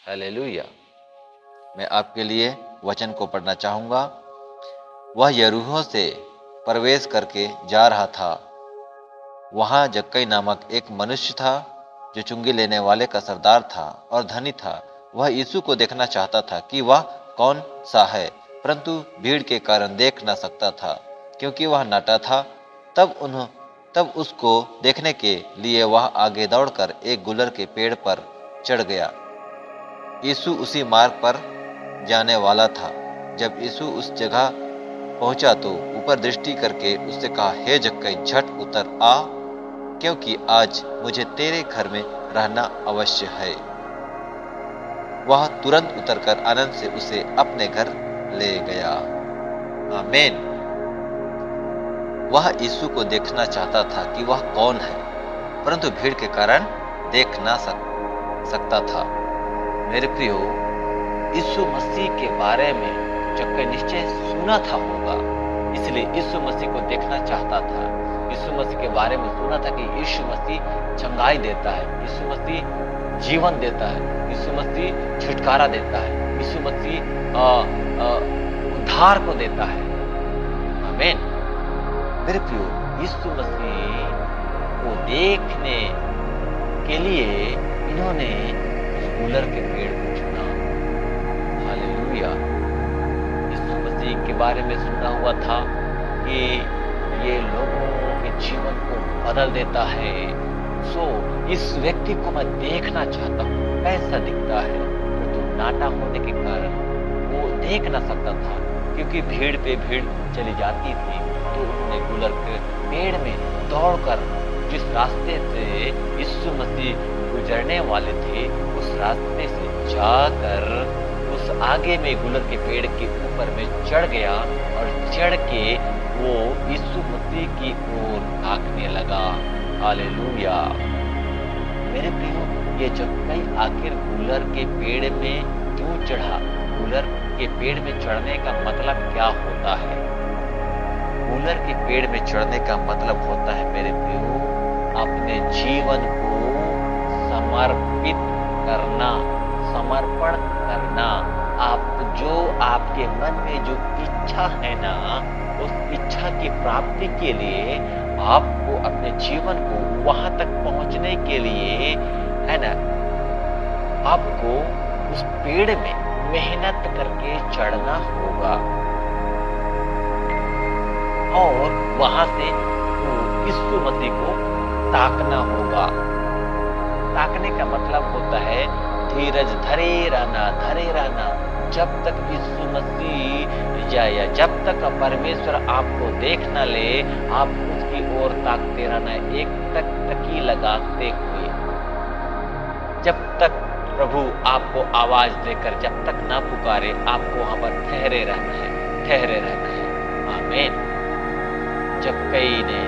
Hallelujah. मैं आपके लिए वचन को पढ़ना चाहूँगा। वह यरीहो से प्रवेश करके जा रहा था। वहाँ जक्कई नामक एक मनुष्य था जो चुंगी लेने वाले का सरदार था और धनी था। वह यीशु को देखना चाहता था कि वह कौन सा है, परंतु भीड़ के कारण देख न सकता था क्योंकि वह नाटा था। तब उसको देखने के लिए वह आगे दौड़कर एक गुलर के पेड़ पर चढ़ गया। यीशु उसी मार्ग पर जाने वाला था। जब यीशु उस जगह पहुंचा तो ऊपर दृष्टि करके उससे कहा, हे जक्कई, झट उतर आ, क्योंकि आज मुझे तेरे घर में रहना अवश्य है। वह तुरंत उतरकर आनंद से उसे अपने घर ले गया। आमीन। वह यीशु को देखना चाहता था कि वह कौन है, परंतु भीड़ के कारण देख ना सकता था। मेरे प्रियो, यीशु मसीह के बारे में जक्कई निश्चय सुना था होगा, इसलिए यीशु मसीह को देखना चाहता था। यीशु मसीह के बारे में सुना था कि यीशु मसीह चंगाई देता है, यीशु मसीह जीवन देता है, यीशु मसीह छुटकारा देता है, यीशु मसीह उद्धार को देता है। आमीन। मेरे प्रियो, यीशु मसीह को देखने के लिए इन्होंने गुलर के पेड़ को चुना। हालेलुया। यीशु मसीह के बारे में सुना हुआ था कि ये लोगों के जीवन को बदल देता है। सो इस व्यक्ति को मैं देखना चाहता हूँ, कैसा दिखता है, परंतु नाटा होने के कारण वो देख ना सकता था क्योंकि भीड़ पे भीड़ चली जाती थी। तो उन्होंने गुलर के पेड़ में दौड़कर जिस रास्ते से यीशु मसीह गुजरने वाले थे उस रास्ते से जाकर उस आगे में गुलर के पेड़ के ऊपर में चढ़ गया और चढ़ के वो यीशु मसीह की ओर ताकने लगा। हालेलुया। मेरे प्रियो, ये जक्कई आखिर गुलर के पेड़ में क्यों चढ़ा? गुलर के पेड़ में चढ़ने का मतलब क्या होता है? गुलर के पेड़ में चढ़ने का मतलब होता है मेरे प्रियो, अपने जीवन को समर्पित करना, समर्पण करना। जो आपके मन में जो इच्छा है ना, उस इच्छा की प्राप्ति के लिए आपको अपने जीवन को वहां तक पहुंचने के लिए, है ना, आपको उस पेड़ में मेहनत करके चढ़ना होगा और वहां से यीशु मसीह को ताकना होगा। ताकने का मतलब होता है धीरज धरे रहना, जब तक यीशु मसीह या जब तक परमेश्वर आपको देख न ले, आप उसकी ओर ताकते रहना, एक टकटकी लगाते हुए, जब तक प्रभु आपको आवाज देकर जब तक ना पुकारे, आपको वहां पर ठहरे रहना है। आमीन। जक्कई ने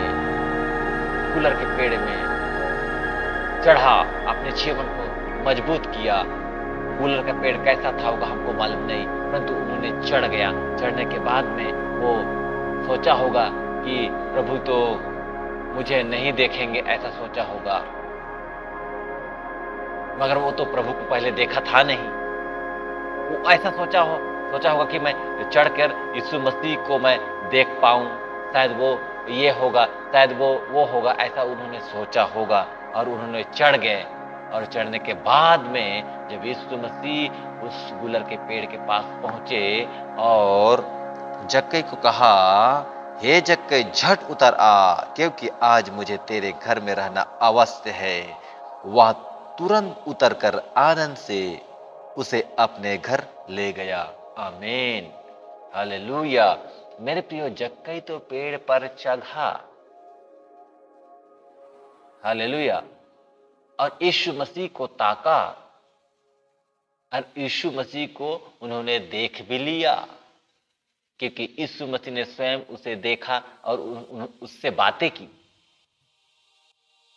गुलर के पेड़ में चढ़ा, अपने जीवन को मजबूत किया। गुलर का पेड़ कैसा था होगा हमको मालूम नहीं, परंतु उन्होंने चढ़ गया। चढ़ने के बाद में वो सोचा होगा कि प्रभु तो मुझे नहीं देखेंगे, ऐसा सोचा होगा, मगर वो तो प्रभु को पहले देखा था नहीं। वो ऐसा सोचा होगा कि मैं चढ़कर यीशु मसीह को मैं देख पाऊं, शायद वो ये होगा, शायद वो होगा, ऐसा उन्होंने सोचा होगा और उन्होंने चढ़ गए। और चढ़ने के बाद में जब यीशु मसीह उस गुलर के पेड़ के पास पहुंचे और जक्कई को कहा, हे जक्कई, झट उतर आ, क्योंकि आज मुझे तेरे घर में रहना अवश्य है। वह तुरंत उतरकर आनंद से उसे अपने घर ले गया। आमीन। हालेलुया। मेरे प्रियो, जक्कई तो पेड़ पर चढ़ा, हालेलुया, और यीशु मसीह को ताका और यीशु मसीह को उन्होंने देख भी लिया, क्योंकि यीशु मसीह ने स्वयं उसे देखा और उससे बातें की।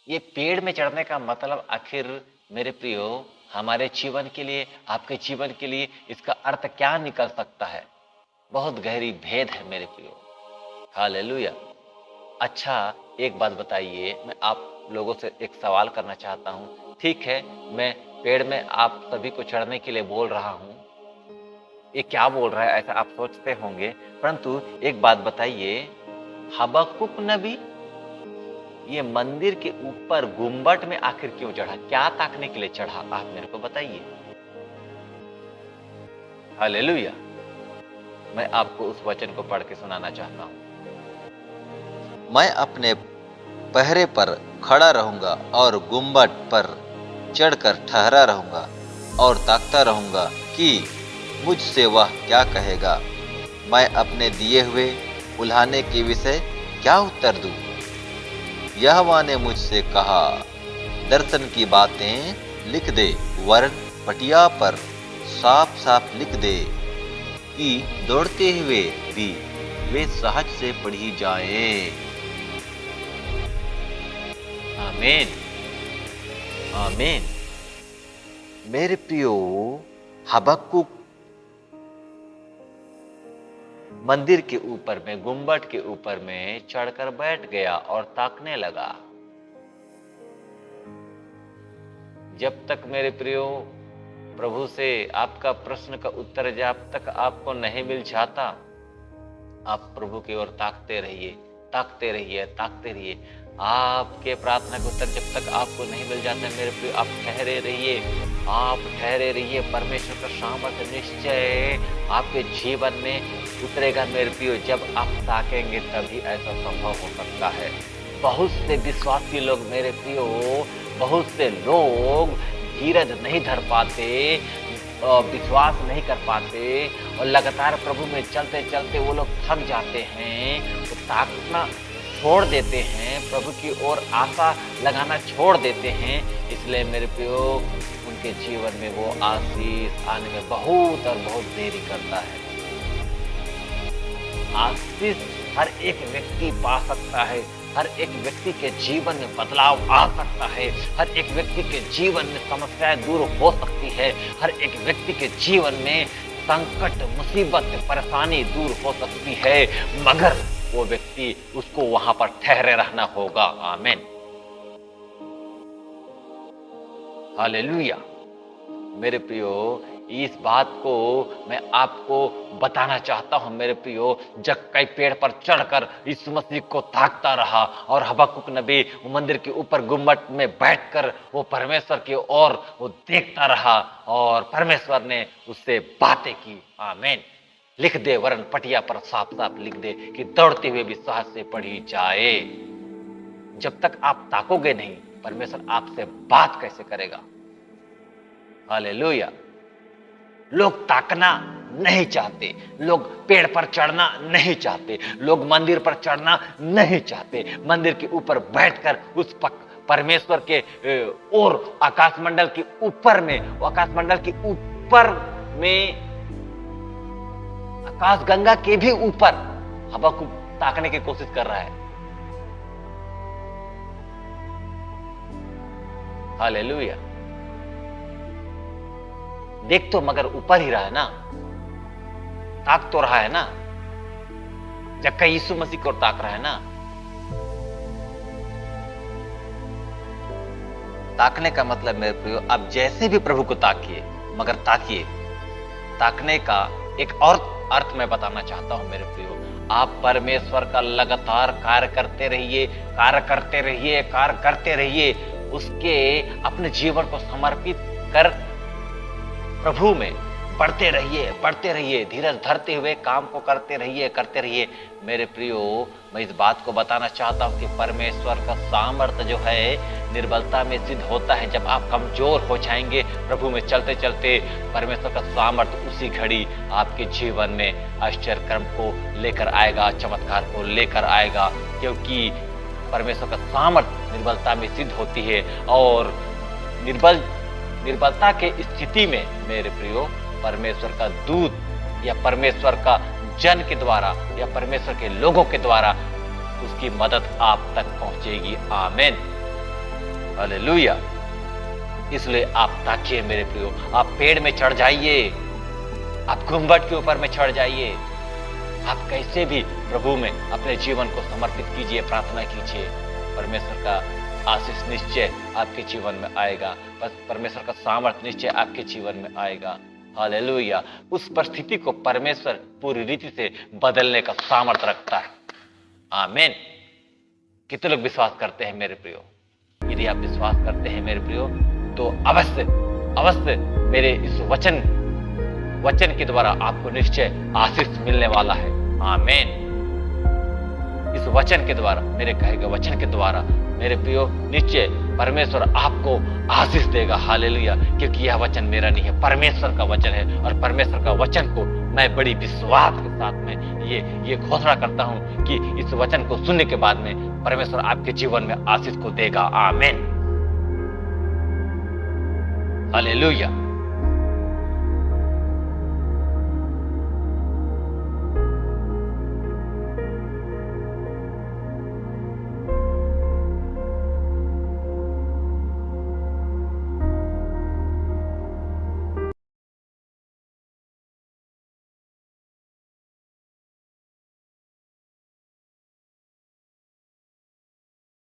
ये पेड़ में चढ़ने का मतलब आखिर मेरे प्रियो हमारे जीवन के लिए, आपके जीवन के लिए इसका अर्थ क्या निकल सकता है? बहुत गहरी भेद है मेरे प्रियो। हालेलुया। अच्छा, एक बात बताइए, मैं आप लोगों से एक सवाल करना चाहता हूं। ठीक है, मैं पेड़ में आप सभी को चढ़ने के लिए बोल रहा हूं, ये क्या बोल रहा है ऐसा आप सोचते होंगे, परंतु एक बात बताइए, हबक्कुक नबी ये मंदिर के ऊपर गुम्बट में आखिर क्यों चढ़ा? क्या ताकने के लिए चढ़ा? आप मेरे को बताइए। हालेलुया। मैं आपको उस वचन को पढ़ के सुनाना चाहता हूं। मैं अपने पहरे पर खड़ा रहूंगा और गुम्बट पर चढ़कर ठहरा रहूंगा और ताकता रहूंगा कि मुझसे वह क्या कहेगा। मैं अपने दिए हुए उल्हाने के विषय क्या उत्तर दूं? यहोवा ने मुझसे कहा, दर्शन की बातें लिख दे, वरन पटिया पर साफ साफ लिख दे कि दौड़ते हुए भी वे सहज से पढ़ी जाएं। आमीन, आमीन। मेरे प्रियो, हबक्कुक मंदिर के ऊपर में, गुम्बट के ऊपर में चढ़कर बैठ गया और ताकने लगा। जब तक मेरे प्रियो प्रभु से आपका प्रश्न का उत्तर जब तक आपको नहीं मिल जाता, आप प्रभु की ओर ताकते रहिए, ताकते रहिए, ताकते रहिए। आपके प्रार्थना का उत्तर जब तक आपको नहीं मिल जाता मेरे प्रियो, आप ठहरे रहिए, आप ठहरे रहिए। परमेश्वर का सामर्थ्य निश्चय आपके जीवन में उतरेगा मेरे प्रियो। जब आप ताकेंगे तभी ऐसा संभव हो सकता है। बहुत से विश्वासी लोग मेरे प्रियो, बहुत से लोग धीरज नहीं धर पाते, विश्वास नहीं कर पाते और लगातार प्रभु में चलते चलते वो लोग थक जाते हैं, वो ताकना छोड़ देते हैं, प्रभु की ओर आशा लगाना छोड़ देते हैं। इसलिए मेरे प्रियो, उनके जीवन में वो आशीष आने में बहुत और बहुत देरी करता है। आशीष हर एक व्यक्ति पा सकता है, हर एक व्यक्ति के जीवन में बदलाव आ सकता है, हर एक व्यक्ति के जीवन में समस्याएं दूर हो सकती है, हर एक व्यक्ति के जीवन में संकट, मुसीबत, परेशानी दूर हो सकती है, मगर वो व्यक्ति, उसको वहां पर ठहरे रहना होगा। आमीन, हालेलुया। मेरे प्रियो, इस बात को मैं आपको बताना चाहता हूं मेरे प्रियो। जक्कई पेड़ पर चढ़कर यीशु मसीह को ताकता रहा और हबक्कुक नबी मंदिर के ऊपर गुम्बट में बैठकर वो परमेश्वर की ओर वो देखता रहा और परमेश्वर ने उससे बातें की। आमीन। लिख दे, वरन पटिया पर साफ साफ लिख दे कि दौड़ते हुए भी सहज से पढ़ी जाए। जब तक आप ताकोगे नहीं, परमेश्वर आपसे बात कैसे करेगा? हालेलुया। लोग ताकना नहीं चाहते, लोग पेड़ पर चढ़ना नहीं चाहते, लोग मंदिर पर चढ़ना नहीं चाहते। मंदिर के ऊपर बैठकर उस परमेश्वर के और आकाशमंडल के ऊपर में, आकाशमंडल के ऊपर में, आकाश गंगा के भी ऊपर हबक्कुक ताकने की कोशिश कर रहा है। हालेलुया। देख तो मगर ऊपर ही रहा है ना, ताक तो रहा है ना, जक्कई यीशु मसीह को ताक रहा है ना। ताकने का मतलब मेरे प्रियो, आप जैसे भी प्रभु को ताकिए, मगर ताकिए। ताकने का एक और अर्थ मैं बताना चाहता हूं मेरे प्रियो। आप परमेश्वर का लगातार कार्य करते रहिए, कार्य करते रहिए, कार्य करते रहिए। उसके अपने जीवन को समर्पित कर प्रभु में बढ़ते रहिए, बढ़ते रहिए, धीरज धरते हुए काम को करते रहिए, करते रहिए। मेरे प्रियो, मैं इस बात को बताना चाहता हूं कि परमेश्वर का सामर्थ्य जो है निर्बलता में सिद्ध होता है। जब आप कमजोर हो जाएंगे प्रभु में चलते चलते, परमेश्वर का सामर्थ्य उसी घड़ी आपके जीवन में आश्चर्य कर्म को लेकर आएगा, चमत्कार को लेकर आएगा। क्योंकि परमेश्वर का सामर्थ्य निर्बलता में सिद्ध होती है और निर्बलता के स्थिति में मेरे प्रियो, परमेश्वर का दूत या परमेश्वर का जन के द्वारा या परमेश्वर के लोगों के द्वारा उसकी मदद आप तक पहुंचेगी। आमीन, हालेलुया। इसलिए आप ताकिए मेरे प्रियो, आप पेड़ में चढ़ जाइए, आप गुम्बट के ऊपर में चढ़ जाइए। आप कैसे भी प्रभु में अपने जीवन को समर्पित कीजिए, प्रार्थना कीजिए। परमेश्वर का आशीष निश्चय आपके जीवन में आएगा, बस परमेश्वर का सामर्थ्य निश्चय आपके जीवन में आएगा। हालेलुया। उस परिस्थिति को परमेश्वर पूरी रीति से बदलने का सामर्थ्य रखता है। आमीन। कितने लोग विश्वास करते हैं मेरे प्रियो? यदि आप विश्वास करते हैं मेरे प्रियो, तो अवश्य अवश्य मेरे इस वचन के द्वारा आपको निश्चय आशीष मिलने वाला है। आमीन। इस वचन के द्वारा, मेरे कहे गए वचन के द्वारा मेरे प्रियो, निश्चय परमेश्वर आपको आशीष देगा। हालेलुया। क्योंकि यह वचन मेरा नहीं है, परमेश्वर का वचन है, और परमेश्वर का वचन को मैं बड़ी विश्वास के साथ में ये घोषणा करता हूं कि इस वचन को सुनने के बाद में परमेश्वर आपके जीवन में आशीष को देगा। आमीन। हालेलुया।